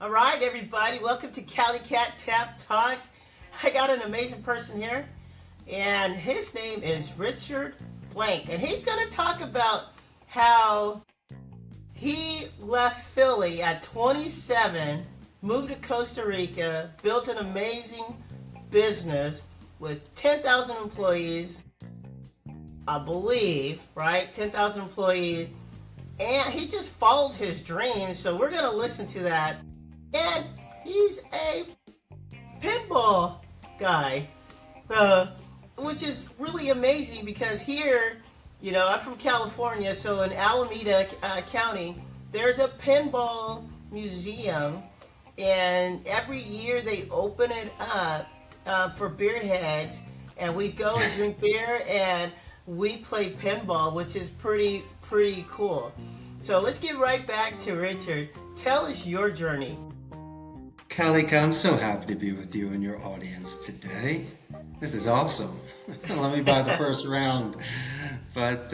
All right, everybody, welcome to Cali Cat Tap Talks. I got an amazing person here, and his name is Richard Blank, and he's going to talk about how he left Philly at 27, moved to Costa Rica, built an amazing business with 10,000 employees, I believe, right? 10,000 employees, and he just followed his dreams, so we're going to listen to that. And he's a pinball guy, which is really amazing because here, I'm from California, so in Alameda County, there's a pinball museum, and every year they open it up for beer heads, and we go and drink beer, and we play pinball, which is pretty cool. So let's get right back to Richard. Tell us your journey. Kalika, I'm so happy to be with you and your audience today. This is awesome. Let me buy the first round. But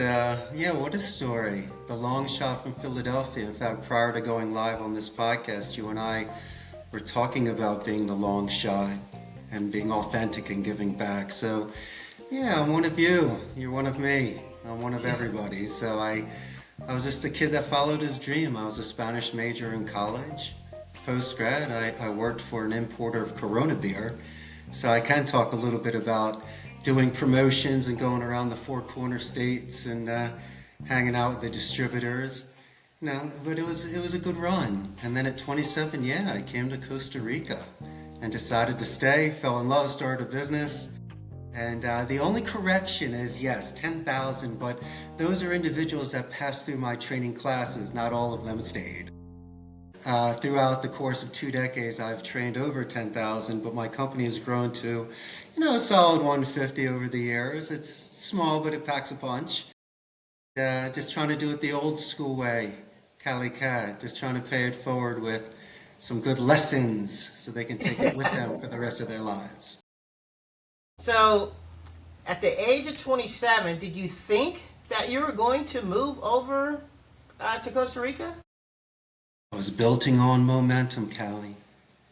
what a story. The long shot from Philadelphia. In fact, prior to going live on this podcast, you and I were talking about being the long shot and being authentic and giving back. So, I'm one of you. You're one of me. I'm one of everybody. So I was just a kid that followed his dream. I was a Spanish major in college. Post-grad, I worked for an importer of Corona beer, so I can talk a little bit about doing promotions and going around the four corner states and hanging out with the distributors. But it was a good run. And then at 27, I came to Costa Rica and decided to stay, fell in love, started a business. And the only correction is, yes, 10,000, but those are individuals that passed through my training classes. Not all of them stayed. Throughout the course of 2 decades, I've trained over 10,000, but my company has grown to, a solid 150 over the years. It's small, but it packs a punch. Just trying to do it the old school way, Cali Cat, just trying to pay it forward with some good lessons so they can take it with them for the rest of their lives. So, at the age of 27, did you think that you were going to move over to Costa Rica? I was building on momentum, Callie.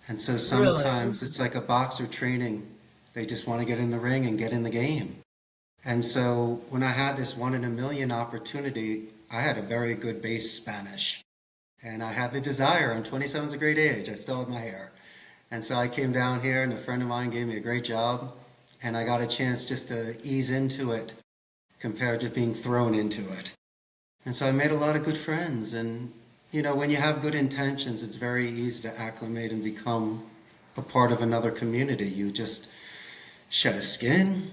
And so sometimes It's like a boxer training. They just want to get in the ring and get in the game. And so when I had this 1 in a million opportunity, I had a very good base Spanish. And I had the desire, and 27 is a great age. I still have my hair. And so I came down here, and a friend of mine gave me a great job. And I got a chance just to ease into it compared to being thrown into it. And so I made a lot of good friends. And when you have good intentions, it's very easy to acclimate and become a part of another community. You just shed a skin,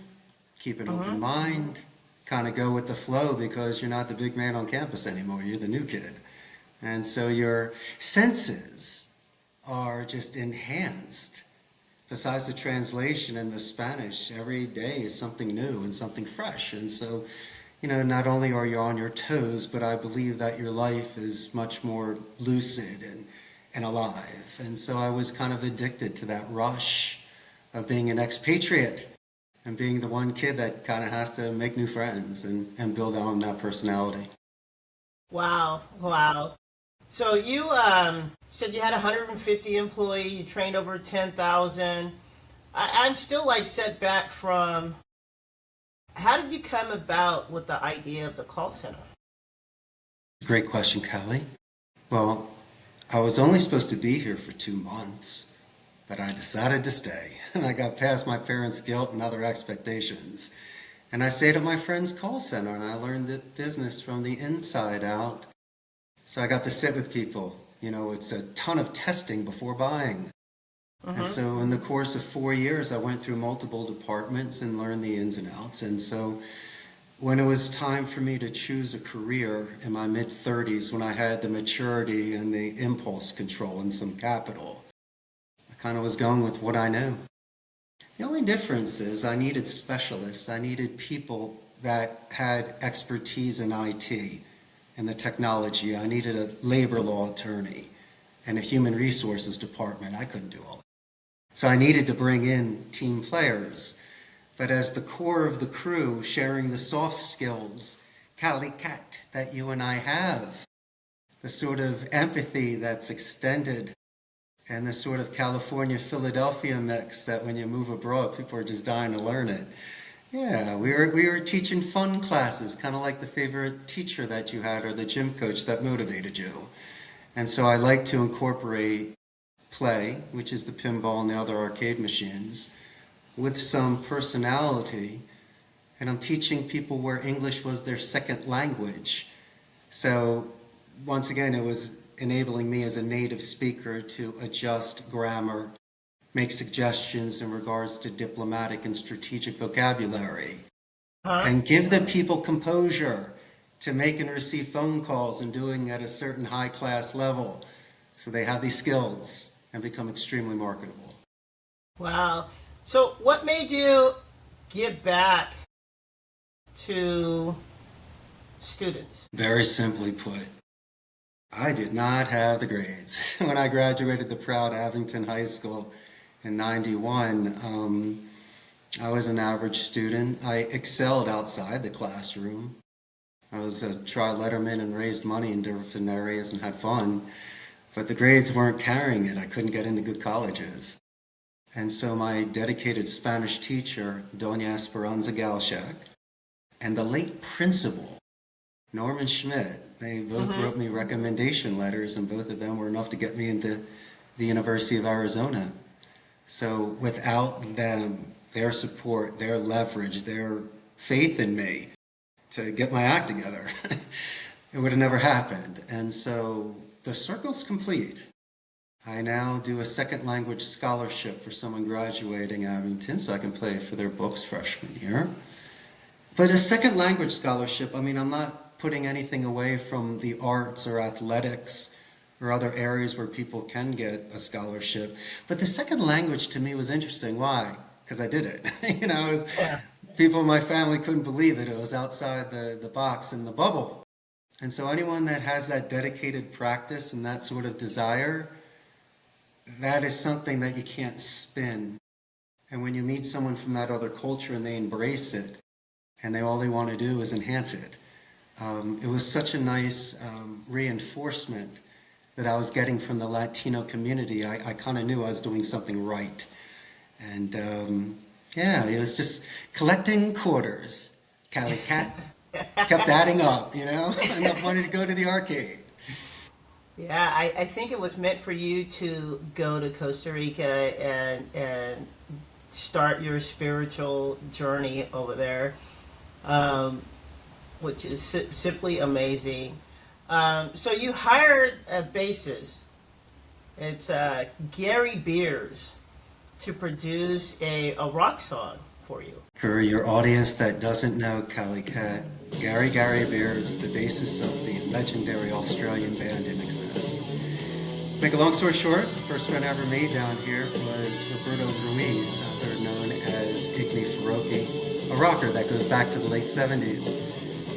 keep an open mind, kind of go with the flow because you're not the big man on campus anymore. You're the new kid. And so your senses are just enhanced. Besides the translation in the Spanish, every day is something new and something fresh. And so not only are you on your toes, but I believe that your life is much more lucid and alive. And so I was kind of addicted to that rush of being an expatriate and being the one kid that kind of has to make new friends and build on that personality. Wow. So you said you had 150 employees, you trained over 10,000. I'm still set back from... How did you come about with the idea of the call center? Great question, Callie. Well, I was only supposed to be here for 2 months, but I decided to stay, and I got past my parents' guilt and other expectations. And I stayed at my friend's call center, and I learned the business from the inside out. So I got to sit with people. It's a ton of testing before buying. And so in the course of 4 years, I went through multiple departments and learned the ins and outs. And so when it was time for me to choose a career in my mid-30s, when I had the maturity and the impulse control and some capital, I kind of was going with what I knew. The only difference is I needed specialists. I needed people that had expertise in IT and the technology. I needed a labor law attorney and a human resources department. I couldn't do all that. So I needed to bring in team players. But as the core of the crew, sharing the soft skills, Cali Cat, that you and I have, the sort of empathy that's extended and the sort of California-Philadelphia mix that when you move abroad, people are just dying to learn it. Yeah, we were teaching fun classes, kind of like the favorite teacher that you had or the gym coach that motivated you. And so I like to incorporate play, which is the pinball and the other arcade machines, with some personality. And I'm teaching people where English was their second language. So once again, it was enabling me as a native speaker to adjust grammar, make suggestions in regards to diplomatic and strategic vocabulary, and give the people composure to make and receive phone calls and doing at a certain high class level. So they have these skills and become extremely marketable. Wow. So what made you give back to students? Very simply put, I did not have the grades. When I graduated the proud Abington High School in '91, I was an average student. I excelled outside the classroom. I was a tri-letterman and raised money in different areas and had fun, but the grades weren't carrying it. I couldn't get into good colleges. And so my dedicated Spanish teacher, Doña Esperanza Galshak, and the late principal, Norman Schmidt, they both wrote me recommendation letters, and both of them were enough to get me into the University of Arizona. So without them, their support, their leverage, their faith in me to get my act together, it would have never happened. And so the circle's complete. I now do a second language scholarship for someone graduating Abington so I can play for their books freshman year. But a second language scholarship, I mean, I'm not putting anything away from the arts or athletics or other areas where people can get a scholarship. But the second language to me was interesting. Why? Because I did it. People in my family couldn't believe it. It was outside the box and the bubble. And so anyone that has that dedicated practice and that sort of desire, that is something that you can't spin. And when you meet someone from that other culture and they embrace it, and all they want to do is enhance it, it was such a nice reinforcement that I was getting from the Latino community. I kind of knew I was doing something right. And it was just collecting quarters. Cali Cat kept adding up, enough money to go to the arcade. Yeah, I think it was meant for you to go to Costa Rica and start your spiritual journey over there, which is simply amazing. So you hired a bassist. It's Garry Beers to produce a rock song for you. For your audience that doesn't know Cali Cat, Garry Beers, the bassist of the legendary Australian band INXS. Make a long story short, the first friend I ever made down here was Roberto Ruiz, better known as Igni Faroki, a rocker that goes back to the late 70s.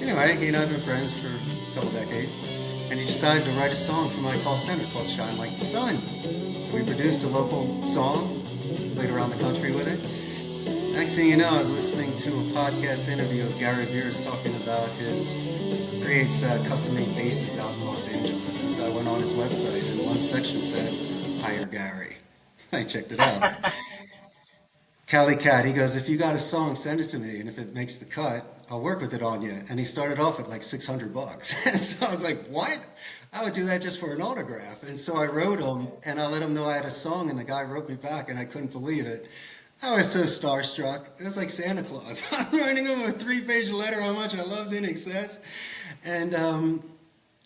Anyway, he and I have been friends for a couple decades, and he decided to write a song for my call center called Shine Like the Sun. So we produced a local song, played around the country with it. Next thing you know, I was listening to a podcast interview of Garry Beers talking about his creates custom-made basses out in Los Angeles. And so I went on his website, and one section said, "Hire Garry." I checked it out. Cali Cat, he goes, "If you got a song, send it to me, and if it makes the cut, I'll work with it on you." And he started off at like $600. And so I was like, what? I would do that just for an autograph. And so I wrote him, and I let him know I had a song, and the guy wrote me back, and I couldn't believe it. I was so starstruck. It was like Santa Claus. I was writing him a 3-page letter how much I loved INXS. And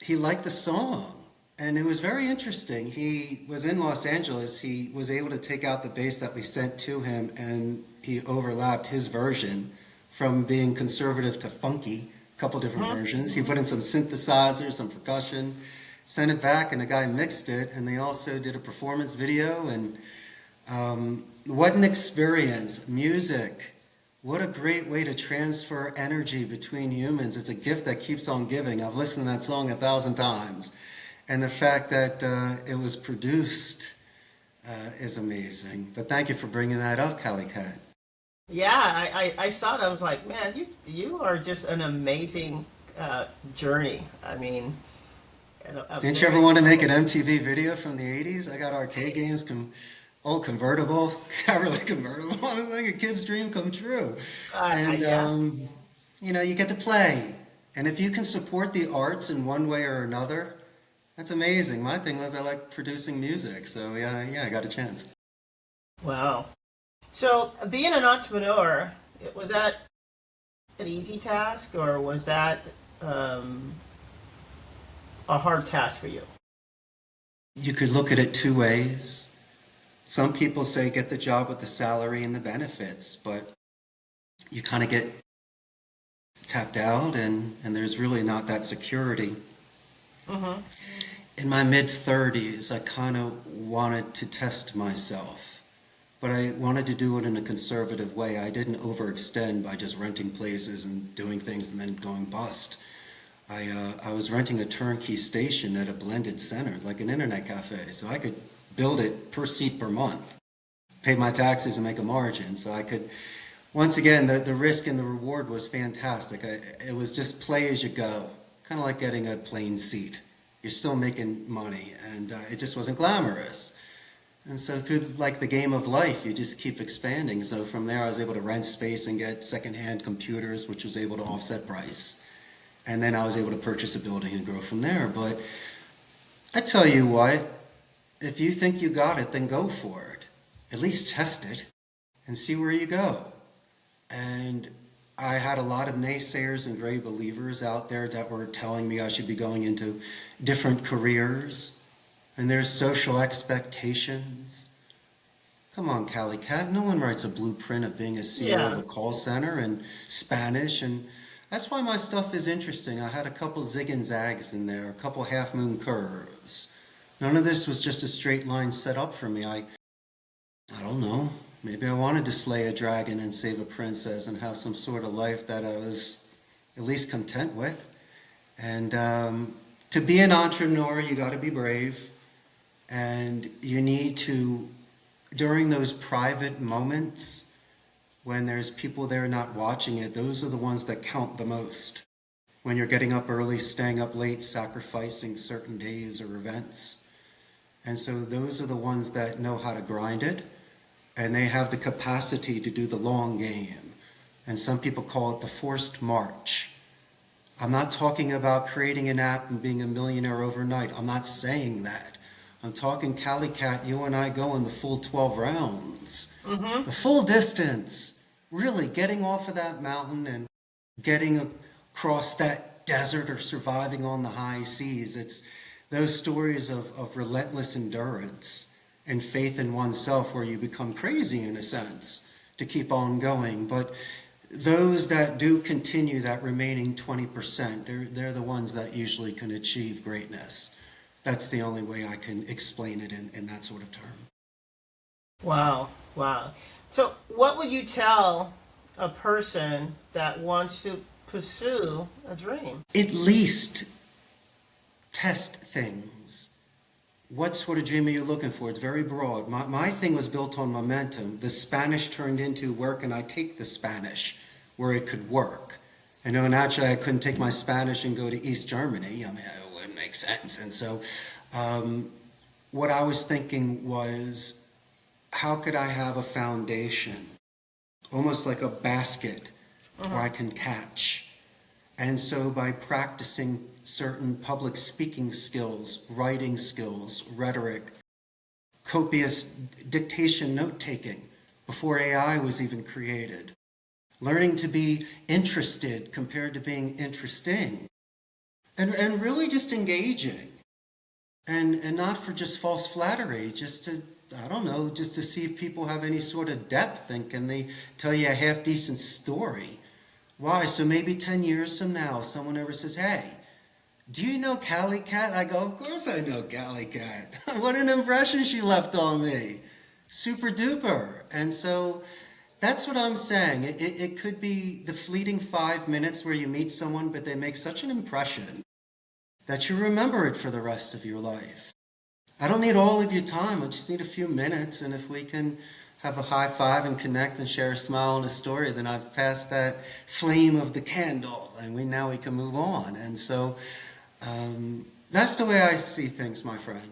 he liked the song. And it was very interesting. He was in Los Angeles. He was able to take out the bass that we sent to him, and he overlapped his version from being conservative to funky, a couple different versions. He put in some synthesizers, some percussion, sent it back, and the guy mixed it. And they also did a performance video. And what an experience. Music. What a great way to transfer energy between humans. It's a gift that keeps on giving. I've listened to that song 1,000 times. And the fact that it was produced is amazing. But thank you for bringing that up, Cali Cat. Yeah, I saw it. I was like, man, you are just an amazing journey. I mean, Didn't you ever want to make an MTV video from the 80s? I got arcade games, old convertible, Cabriolet convertible. It was like a kid's dream come true. And, Yeah. you get to play. And if you can support the arts in one way or another, that's amazing. My thing was I like producing music. So, yeah, I got a chance. Wow. So, being an entrepreneur, was that an easy task, or was that a hard task for you? You could look at it two ways. Some people say get the job with the salary and the benefits, but you kind of get tapped out and there's really not that security. Mm-hmm. In my mid-30s, I kind of wanted to test myself, but I wanted to do it in a conservative way. I didn't overextend by just renting places and doing things and then going bust. I was renting a turnkey station at a blended center, like an internet cafe, so I could build it per seat per month, pay my taxes and make a margin. So I could, once again, the risk and the reward was fantastic. It was just play as you go, kind of like getting a plane seat. You're still making money, and it just wasn't glamorous. And so through like the game of life, you just keep expanding. So from there, I was able to rent space and get secondhand computers, which was able to offset price. And then I was able to purchase a building and grow from there. But I tell you what, if you think you got it, then go for it. At least test it and see where you go. And I had a lot of naysayers and great believers out there that were telling me I should be going into different careers. And there's social expectations. Come on, Cali Cat. No one writes a blueprint of being a CEO of a call center in Spanish. And that's why my stuff is interesting. I had a couple zig and zags in there, a couple half moon curves. None of this was just a straight line set up for me. I don't know. Maybe I wanted to slay a dragon and save a princess and have some sort of life that I was at least content with. And to be an entrepreneur, you got to be brave. And you need to, during those private moments, when there's people there not watching it, those are the ones that count the most. When you're getting up early, staying up late, sacrificing certain days or events. And so those are the ones that know how to grind it, and they have the capacity to do the long game. And some people call it the forced march. I'm not talking about creating an app and being a millionaire overnight. I'm not saying that. I'm talking Cali Cat, you and I going the full 12 rounds. Mm-hmm. The full distance. Really getting off of that mountain and getting across that desert or surviving on the high seas. It's those stories of relentless endurance and faith in oneself where you become crazy in a sense to keep on going. But those that do continue that remaining 20%, they're the ones that usually can achieve greatness. That's the only way I can explain it in that sort of term. Wow. So what would you tell a person that wants to pursue a dream? At least test things. What sort of dream are you looking for? It's very broad. My thing was built on momentum. The Spanish turned into where can I take the Spanish where it could work. And naturally I couldn't take my Spanish and go to East Germany. I mean, it wouldn't make sense. And so what I was thinking was, how could I have a foundation, almost like a basket where I can catch? And so by practicing certain public speaking skills, writing skills, rhetoric, copious dictation note-taking before AI was even created, learning to be interested compared to being interesting, and really just engaging, and not for just false flattery, just to, I don't know, just to see if people have any sort of depth and can they tell you a half-decent story. Why? So maybe 10 years from now, someone ever says, hey, do you know Cali Cat? I go, of course I know Cali Cat. What an impression she left on me. Super duper. And so that's what I'm saying. It could be the fleeting 5 minutes where you meet someone, but they make such an impression that you remember it for the rest of your life. I don't need all of your time. I just need a few minutes. And if we can have a high five and connect and share a smile and a story, then I've passed that flame of the candle and now we can move on. And so That's the way I see things, my friend.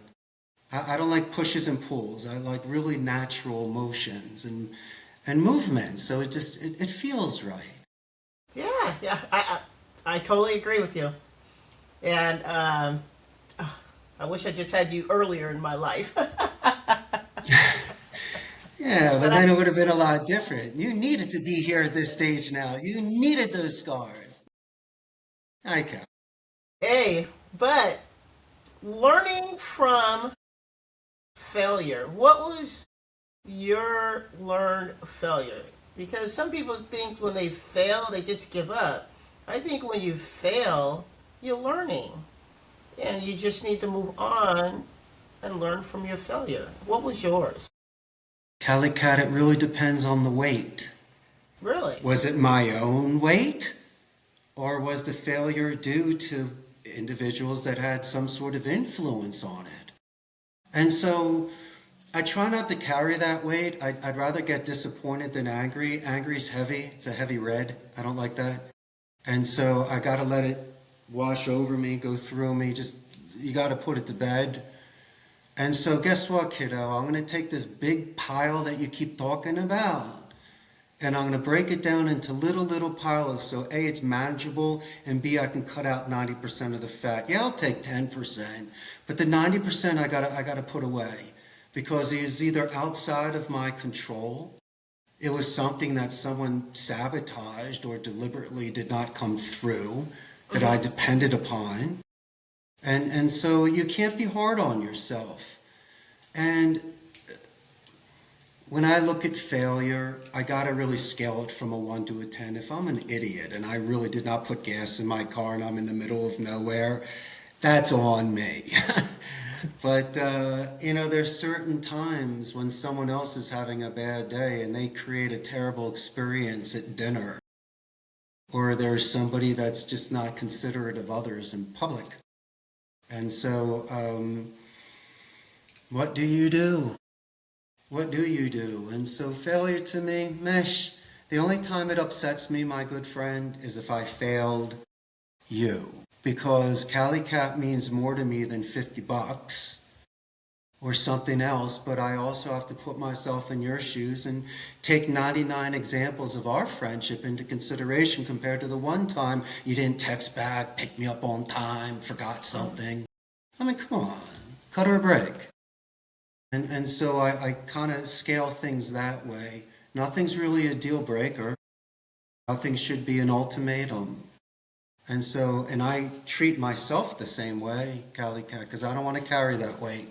I don't like pushes and pulls. I like really natural motions and movement. So it feels right. Yeah, yeah. I totally agree with you. And I wish I just had you earlier in my life. Yeah, but But then it would have been a lot different. You needed to be here at this stage now. You needed those scars. I can. hey, but learning from failure. What was your learned failure? Because some people think when they fail, they just give up. I think when you fail, you're learning. And you just need to move on and learn from your failure. What was yours? Cali Cat, it really depends on the weight. Really? Was it my own weight? Or was the failure due to individuals that had some sort of influence on it? And so I try not to carry that weight. I'd rather get disappointed than angry. Angry's heavy. It's a heavy red. I don't like that. And so I got to let it wash over me, go through me. Just, you got to put it to bed. And so guess what, kiddo? I'm going to take this big pile that you keep talking about, and I'm going to break it down into little piles. So A, it's manageable, and B, I can cut out 90% of the fat. Yeah, I'll take 10%, but the 90% I gotta put away because it is either outside of my control. It was something that someone sabotaged or deliberately did not come through that I depended upon. And so you can't be hard on yourself. And when I look at failure, I gotta really scale it from a 1 to a 10. If I'm an idiot and I really did not put gas in my car and I'm in the middle of nowhere, that's on me. But, there's certain times when someone else is having a bad day and they create a terrible experience at dinner. Or there's somebody that's just not considerate of others in public. And so, what do you do? What do you do? And so failure to me, mesh, the only time it upsets me, my good friend, is if I failed you. Because Cali Cat means more to me than $50 or something else, but I also have to put myself in your shoes and take 99 examples of our friendship into consideration compared to the one time you didn't text back, pick me up on time, forgot something. I mean, come on, cut her a break. And so I kind of scale things that way. Nothing's really a deal breaker. Nothing should be an ultimatum. And I treat myself the same way, Cali Cat, because I don't want to carry that weight,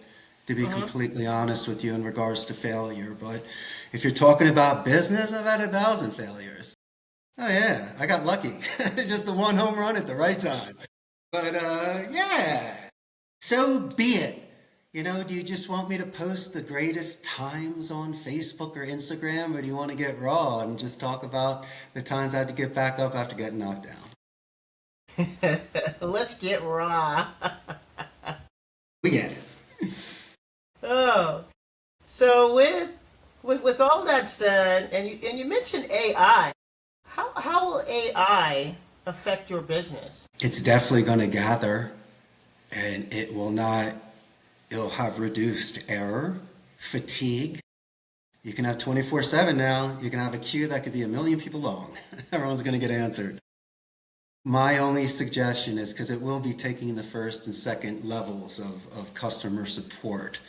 to be completely honest with you in regards to failure. But if you're talking about business, I've had 1,000 failures. Oh yeah, I got lucky. Just the one home run at the right time. But yeah, so be it. Do you just want me to post the greatest times on Facebook or Instagram, or do you want to get raw and just talk about the times I had to get back up after getting knocked down? Let's get raw. Yeah. Oh, so with all that said, and you mentioned AI, how will AI affect your business? It's definitely going to gather, and it'll have reduced error, fatigue. You can have 24/7 now. You can have a queue that could be 1,000,000 people long. Everyone's going to get answered. My only suggestion is, because it will be taking the first and second levels of customer support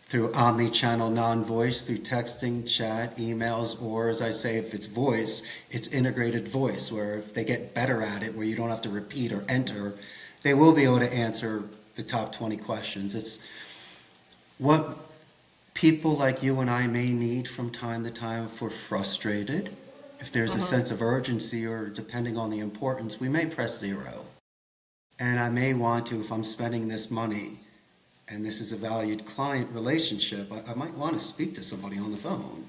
through omni-channel non-voice, through texting, chat, emails, or as I say, if it's voice, it's integrated voice, where if they get better at it, where you don't have to repeat or enter, they will be able to answer the top 20 questions. It's what people like you and I may need from time to time if we're frustrated. If there's a sense of urgency, or depending on the importance, we may press 0. And I may want to, if I'm spending this money and this is a valued client relationship, I might want to speak to somebody on the phone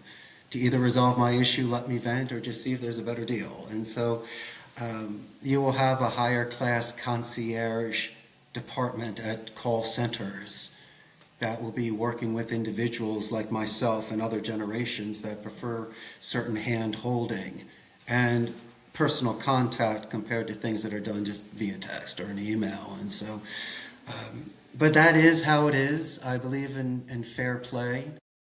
to either resolve my issue, let me vent, or just see if there's a better deal. And so you will have a higher class concierge department at call centers that will be working with individuals like myself and other generations that prefer certain hand holding and personal contact compared to things that are done just via text or an email. And so But that is how it is. I believe in fair play.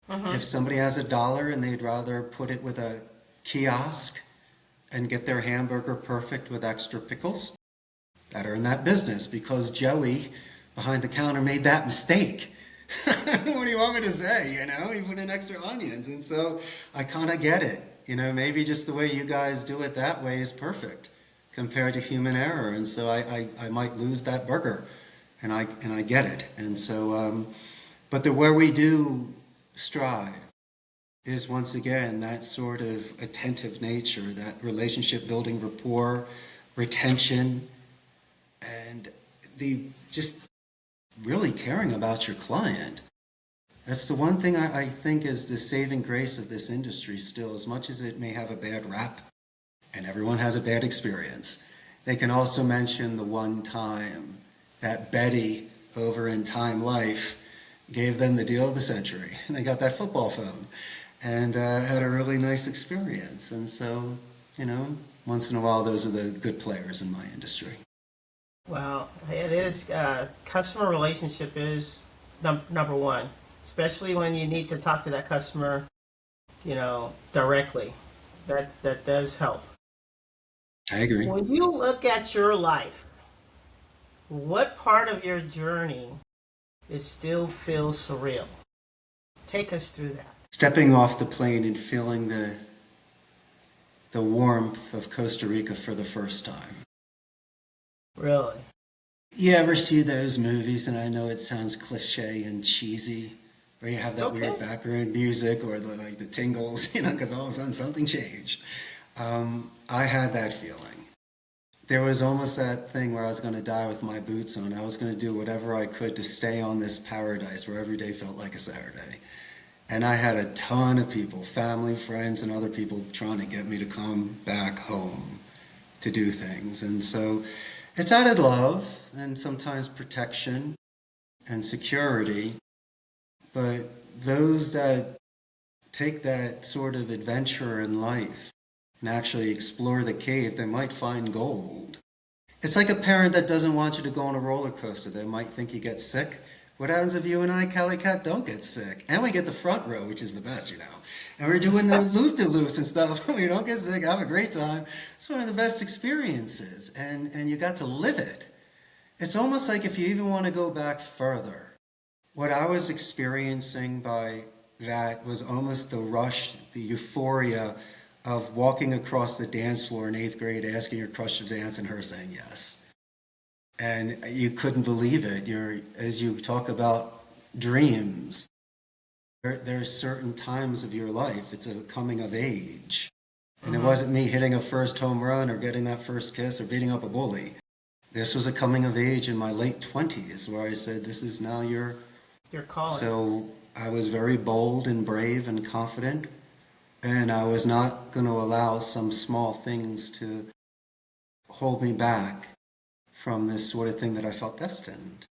If somebody has $1 and they'd rather put it with a kiosk and get their hamburger perfect with extra pickles, that earned that business because Joey behind the counter made that mistake. What do you want me to say? He put in extra onions. And so I kind of get it. Maybe just the way you guys do it that way is perfect compared to human error. And so I might lose that burger. And I get it. And so, but where we do strive is once again that sort of attentive nature, that relationship building, rapport, retention, and the just really caring about your client. That's the one thing I think is the saving grace of this industry still, as much as it may have a bad rap, and everyone has a bad experience. They can also mention the one time that Betty over in Time Life gave them the deal of the century. And they got that football phone and had a really nice experience. And so, once in a while, those are the good players in my industry. Well, it is, customer relationship is number one, especially when you need to talk to that customer, directly. That does help. I agree. When you look at your life, what part of your journey still feels surreal? Take us through that. Stepping off the plane and feeling the warmth of Costa Rica for the first time. Really? You ever see those movies, and I know it sounds cliche and cheesy, where you have that weird background music or the tingles, because all of a sudden something changed. I had that feeling. There was almost that thing where I was going to die with my boots on. I was going to do whatever I could to stay on this paradise where every day felt like a Saturday. And I had a ton of people, family, friends, and other people trying to get me to come back home to do things. And so it's added love and sometimes protection and security. But those that take that sort of adventure in life and actually explore the cave, they might find gold. It's like a parent that doesn't want you to go on a roller coaster. They might think you get sick. What happens if you and I, Cali Cat, don't get sick? And we get the front row, which is the best, And we're doing the loop-de-loops and stuff. We don't get sick, have a great time. It's one of the best experiences, and you got to live it. It's almost like if you even want to go back further, what I was experiencing by that was almost the rush, the euphoria of walking across the dance floor in 8th grade, asking your crush to dance and her saying yes. And you couldn't believe it. As you talk about dreams, there are certain times of your life, it's a coming of age. And it wasn't me hitting a first home run or getting that first kiss or beating up a bully. This was a coming of age in my late 20s where I said, this is now your calling. So I was very bold and brave and confident. And I was not going to allow some small things to hold me back from this sort of thing that I felt destined,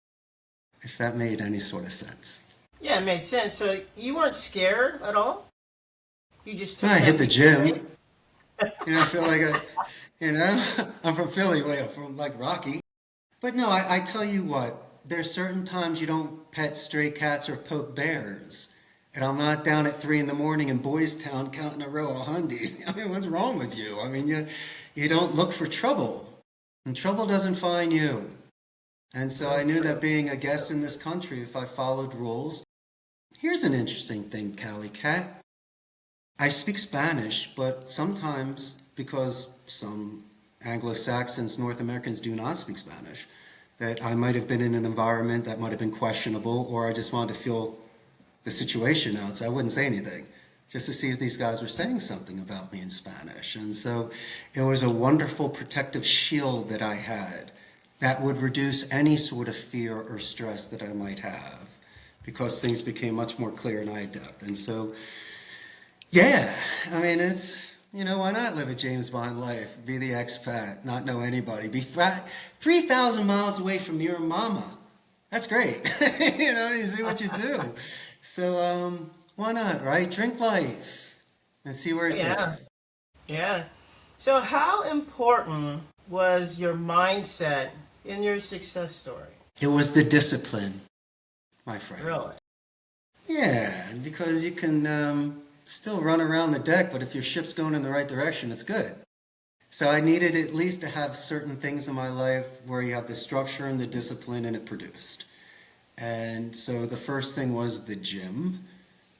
if that made any sort of sense. Yeah, it made sense. So you weren't scared at all? You just took I hit the gym. Right? I feel like I'm from Philly, I'm from like Rocky. But no, I tell you what, there's certain times you don't pet stray cats or poke bears. And I'm not down at 3 a.m. in Boys Town counting a row of hundies. What's wrong with you? You don't look for trouble. And trouble doesn't find you. And so I knew that being a guest in this country, if I followed rules. Here's an interesting thing, Cali Cat. I speak Spanish, but sometimes, because some Anglo-Saxons, North Americans do not speak Spanish, that I might have been in an environment that might have been questionable, or I just wanted to feel the situation out, so I wouldn't say anything, just to see if these guys were saying something about me in Spanish. And so it was a wonderful protective shield that I had that would reduce any sort of fear or stress that I might have, because things became much more clear and I adapt. And so, yeah, it's, why not live a James Bond life, be the expat, not know anybody, be 3,000 miles away from your mama. That's great. You see what you do. So why not, right? Drink life and see where it takes you. Yeah. So how important was your mindset in your success story? It was the discipline, my friend. Really? Yeah, because you can still run around the deck, but if your ship's going in the right direction, it's good. So I needed at least to have certain things in my life where you have the structure and the discipline, and it produced. And so the first thing was the gym,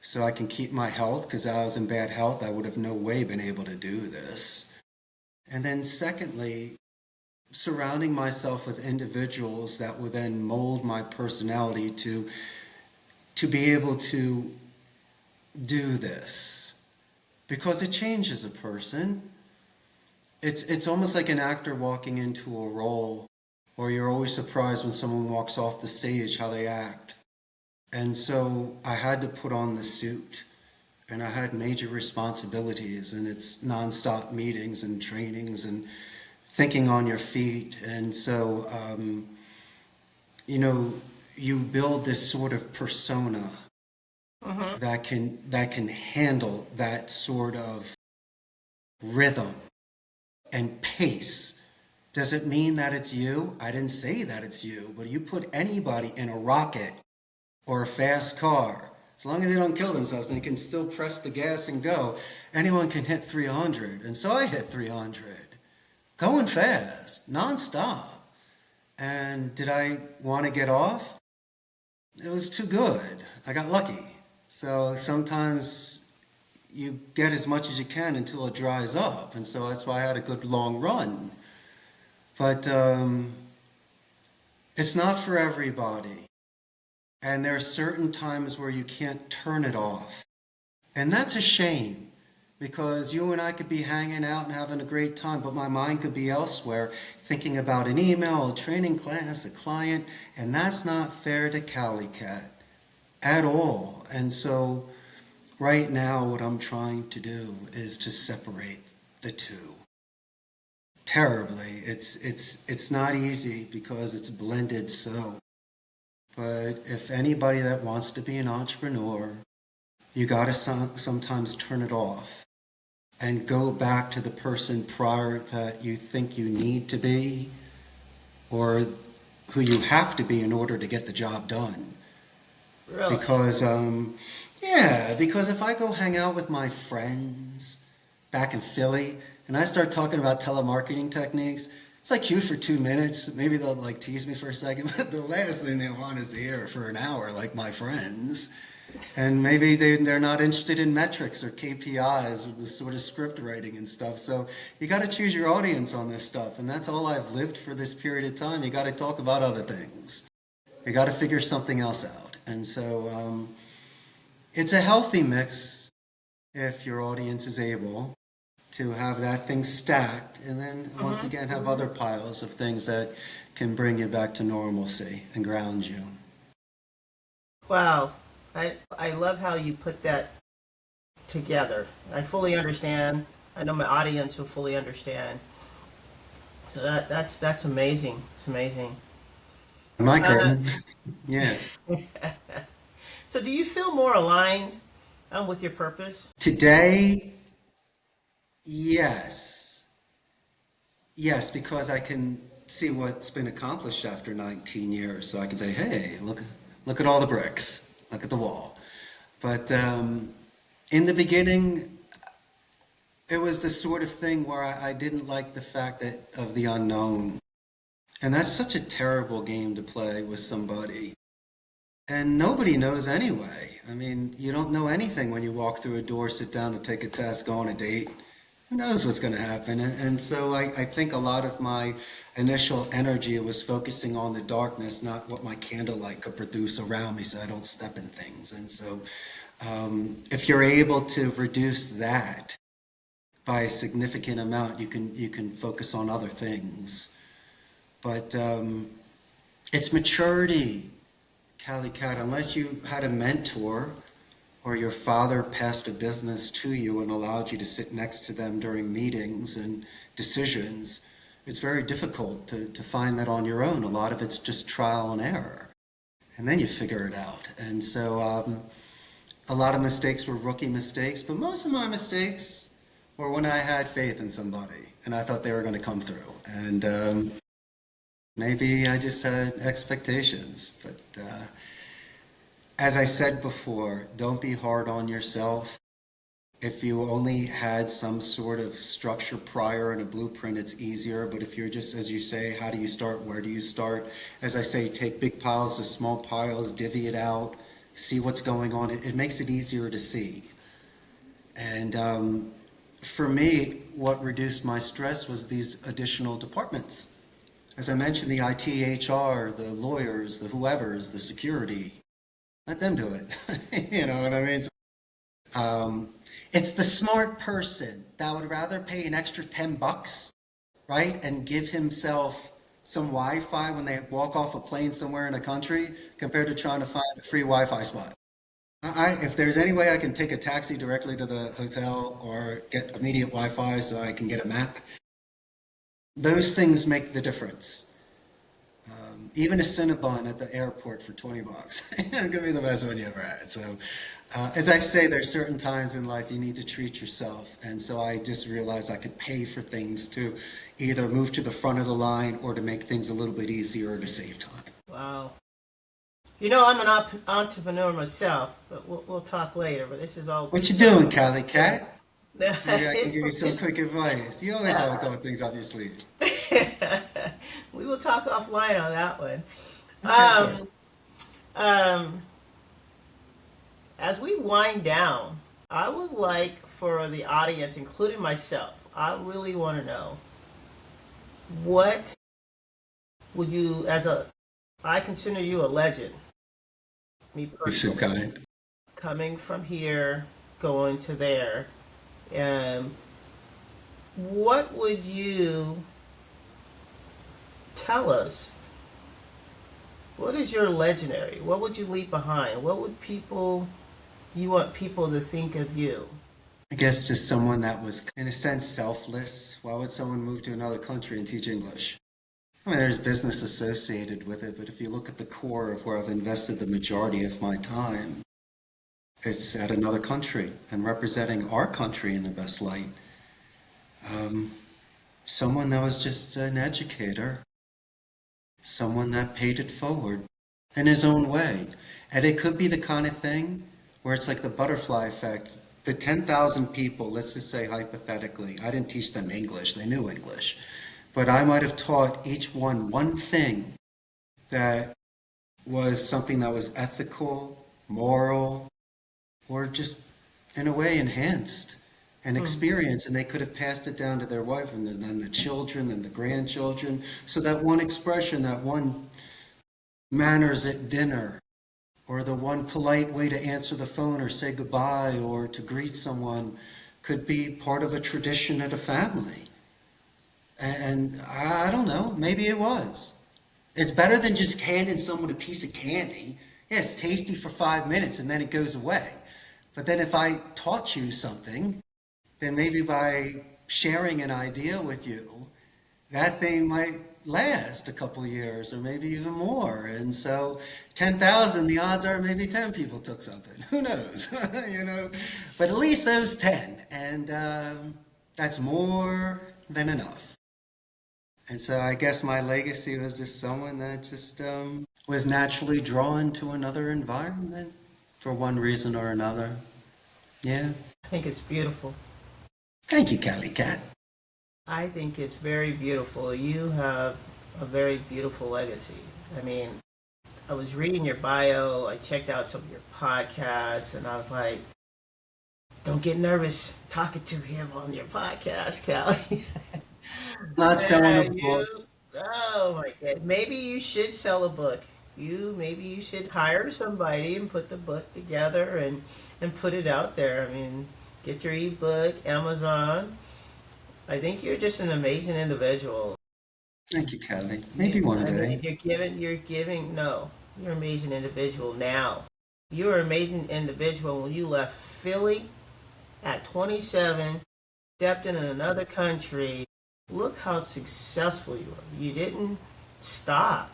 so I can keep my health, because I was in bad health. I would have no way been able to do this. And then secondly, surrounding myself with individuals that would then mold my personality to be able to do this, because it changes a person. It's almost like an actor walking into a role, or you're always surprised when someone walks off the stage how they act. And so I had to put on the suit, and I had major responsibilities, and it's nonstop meetings and trainings and thinking on your feet. And so you know, you build this sort of persona that can handle that sort of rhythm and pace. Does it mean that it's you? I didn't say that it's you, but you put anybody in a rocket or a fast car, as long as they don't kill themselves and they can still press the gas and go, anyone can hit 300. And so I hit 300, going fast, nonstop. And did I want to get off? It was too good. I got lucky. So sometimes you get as much as you can until it dries up. And so that's why I had a good long run. But it's not for everybody. And there are certain times where you can't turn it off. And that's a shame, because you and I could be hanging out and having a great time, but my mind could be elsewhere, thinking about an email, a training class, a client, and that's not fair to CaliCat at all. And so right now what I'm trying to do is to separate the two. Terribly. It's not easy because it's blended so. But if anybody that wants to be an entrepreneur, you got to sometimes turn it off and go back to the person prior that you think you need to be, or who you have to be in order to get the job done. Really? Because, yeah, because if I go hang out with my friends back in Philly and I start talking about telemarketing techniques, it's like cute for 2 minutes. Maybe they'll like tease me for a second, but the last thing they want is to hear it for an hour, like my friends. And maybe they're not interested in metrics or KPIs or this sort of script writing and stuff. So you got to choose your audience on this stuff. And that's all I've lived for this period of time. You got to talk about other things. You got to figure something else out. And so it's a healthy mix if your audience is able to have that thing stacked, and then once again have other piles of things that can bring you back to normalcy and ground you. Wow. I love how you put that together. I fully understand. I know my audience will fully understand. So that's amazing. It's amazing. My curtain. Yeah. So do you feel more aligned with your purpose? Today, yes. Yes, because I can see what's been accomplished after 19 years. So I can say, hey, look at all the bricks. Look at the wall. But in the beginning, it was the sort of thing where I didn't like the fact that of the unknown. And that's such a terrible game to play with somebody. And nobody knows anyway. I mean, you don't know anything when you walk through a door, sit down to take a test, go on a date. Who knows what's going to happen? And so I think a lot of my initial energy was focusing on the darkness, not what my candlelight could produce around me so I don't step in things. And so if you're able to reduce that by a significant amount, you can focus on other things. But it's maturity, CaliCat. Unless you had a mentor or your father passed a business to you and allowed you to sit next to them during meetings and decisions, it's very difficult to find that on your own. A lot of it's just trial and error. And then you figure it out. And so a lot of mistakes were rookie mistakes, but most of my mistakes were when I had faith in somebody and I thought they were going to come through. And Maybe I just had expectations, but as I said before, don't be hard on yourself. If you only had some sort of structure prior and a blueprint, it's easier. But if you're just, as you say, how do you start? Where do you start? As I say, take big piles to small piles, divvy it out, see what's going on. It makes it easier to see. And for me, what reduced my stress was these additional departments. As I mentioned, the IT, HR, the lawyers, the whoever's, the security, let them do it. You know what I mean? It's the smart person that would rather pay an extra $10, right, and give himself some Wi-Fi when they walk off a plane somewhere in a country compared to trying to find a free Wi-Fi spot. If there's any way I can take a taxi directly to the hotel or get immediate Wi-Fi so I can get a map, those things make the difference. Even a Cinnabon at the airport for $20 could be the best one you ever had. So, as I say, there's certain times in life you need to treat yourself, and so I just realized I could pay for things to either move to the front of the line or to make things a little bit easier or to save time. Wow. You know, I'm an entrepreneur myself, but we'll talk later. But this is all. What you doing, Cali Cat? Maybe I can It's- give you some quick advice. You always have a couple things up your sleeve. we will talk offline on that one. Okay, yes. As we wind down, I would like for the audience, including myself, I really want to know what would you, I consider you a legend. Me You're so personally, kind. coming from here, going to there. What would you tell us? What is your legendary? What would you leave behind? What would you want people to think of you? I guess just someone that was, in a sense, selfless. Why would someone move to another country and teach English? I mean, there's business associated with it, but if you look at the core of where I've invested the majority of my time, it's at another country and representing our country in the best light. Someone that was just an educator, someone that paid it forward in his own way. And it could be the kind of thing where it's like the butterfly effect. The 10,000 people, let's just say hypothetically, I didn't teach them English, they knew English, but I might have taught each one thing that was something that was ethical, moral, or just in a way enhanced an experience, and they could have passed it down to their wife and then the children and the grandchildren. So that one expression, that one manners at dinner, or the one polite way to answer the phone or say goodbye or to greet someone could be part of a tradition at a family. And I don't know, maybe it was. It's better than just handing someone a piece of candy. Yeah, it's tasty for 5 minutes and then it goes away. But then if I taught you something, then maybe by sharing an idea with you, that thing might last a couple of years or maybe even more. And so 10,000, the odds are maybe 10 people took something. Who knows? You know, but at least those 10. And that's more than enough. And so I guess my legacy was just someone that just was naturally drawn to another environment for one reason or another. Yeah. I think it's beautiful. Thank you, Cali Cat. I think it's very beautiful. You have a very beautiful legacy. I mean, I was reading your bio, I checked out some of your podcasts, and I was like, don't get nervous talking to him on your podcast, Callie. Not selling a And book. oh my God. Maybe you should sell a book. Maybe you should hire somebody and put the book together and put it out there. I mean, get your ebook, Amazon. I think you're just an amazing individual. Thank you, Cali. Maybe one I day. mean, no, you're an amazing individual now. You were an amazing individual when you left Philly at 27, stepped in another country. Look how successful you are. You didn't stop.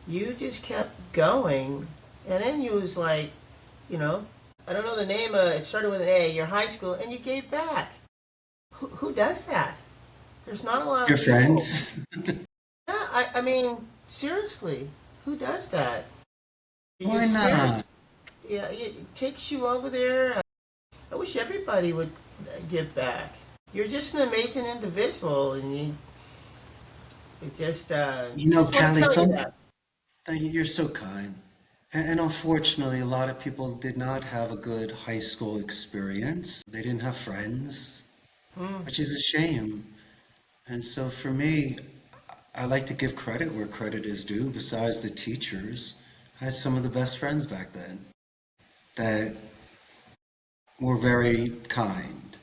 You just kept going. And then you was like, I don't know the name, it started with an A, your high school, and you gave back. Who does that? There's not a lot Your of friend? people. Yeah, I mean, seriously, who does that? Your Why not? spirit, yeah, it takes you over there. I wish everybody would give back. You're just an amazing individual, and you it just You know, just want to Callie, tell you that. you're so kind. And unfortunately, a lot of people did not have a good high school experience. They didn't have friends, Mm. which is a shame. And so for me, I like to give credit where credit is due. Besides the teachers, I had some of the best friends back then that were very kind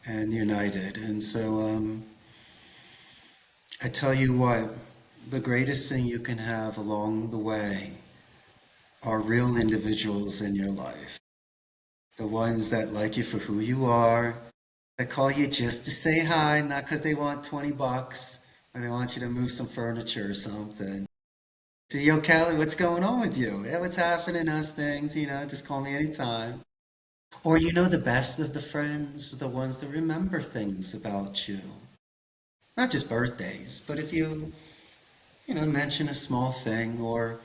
and united. And so I tell you what, the greatest thing you can have along the way are real individuals in your life. The ones that like you for who you are, that call you just to say hi, not because they want 20 bucks or they want you to move some furniture or something. So, yo, Callie, what's going on with you? Yeah, what's happening? How's things? Just call me anytime. Or, the best of the friends, the ones that remember things about you. Not just birthdays, but if you mention a small thing or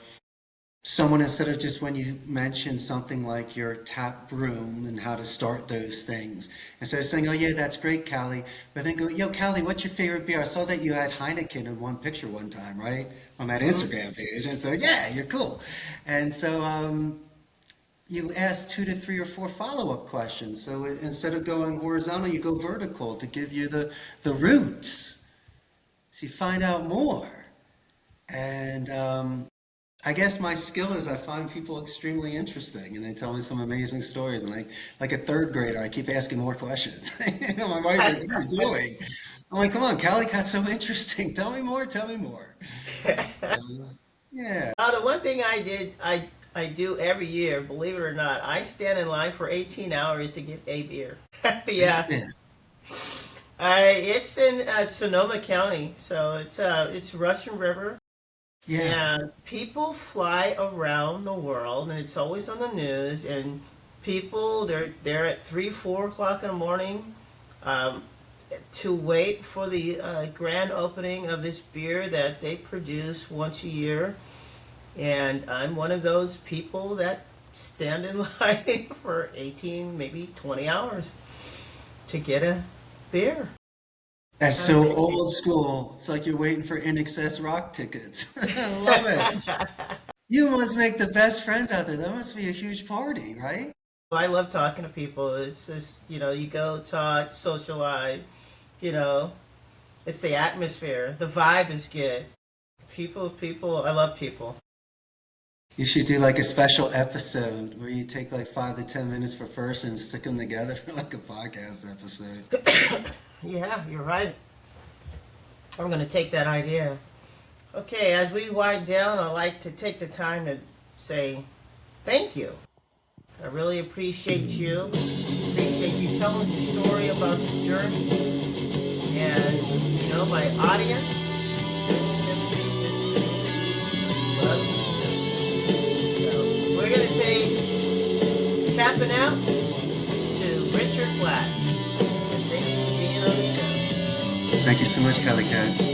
someone instead of just when you mention something like your tap broom and how to start those things, instead of saying, oh yeah, that's great, Callie, but then go, yo, Callie, what's your favorite beer? I saw that you had Heineken in one picture one time, right? On that Hmm. Instagram page. And so, yeah, you're cool. And so you ask 2 to 3 or 4 follow-up questions. So instead of going horizontal, you go vertical to give you the roots. So you find out more. And I guess my skill is I find people extremely interesting and they tell me some amazing stories. And like a third grader, I keep asking more questions. My wife's like, what are you doing? I'm like, come on, Callie got so interesting. Tell me more, tell me more. Yeah. The one thing I do every year, believe it or not, I stand in line for 18 hours to get a beer. Where's Yeah, this? it's in Sonoma County, so it's Russian River, Yeah. and people fly around the world, and it's always on the news. And people they're at 3, 4 o'clock in the morning, um, to wait for the grand opening of this beer that they produce once a year. And I'm one of those people that stand in line for 18, maybe 20 hours to get a beer. That's How so crazy. old school. It's like you're waiting for INXS rock tickets. I love it. You must make the best friends out there. That must be a huge party, right? I love talking to people. It's just, you go talk, socialize, you know, it's the atmosphere. The vibe is good. People, I love people. You should do like a special episode where you take like 5 to 10 minutes per person and stick them together for like a podcast episode. Yeah, you're right. I'm going to take that idea. Okay, as we wind down, I'd like to take the time to say thank you. I really appreciate you. Appreciate you telling your story about your journey. And, my audience is simply just love you. So, we're going to say tapping out to Richard Black. And thank you for being on the show. Thank you so much, Kelly Cat.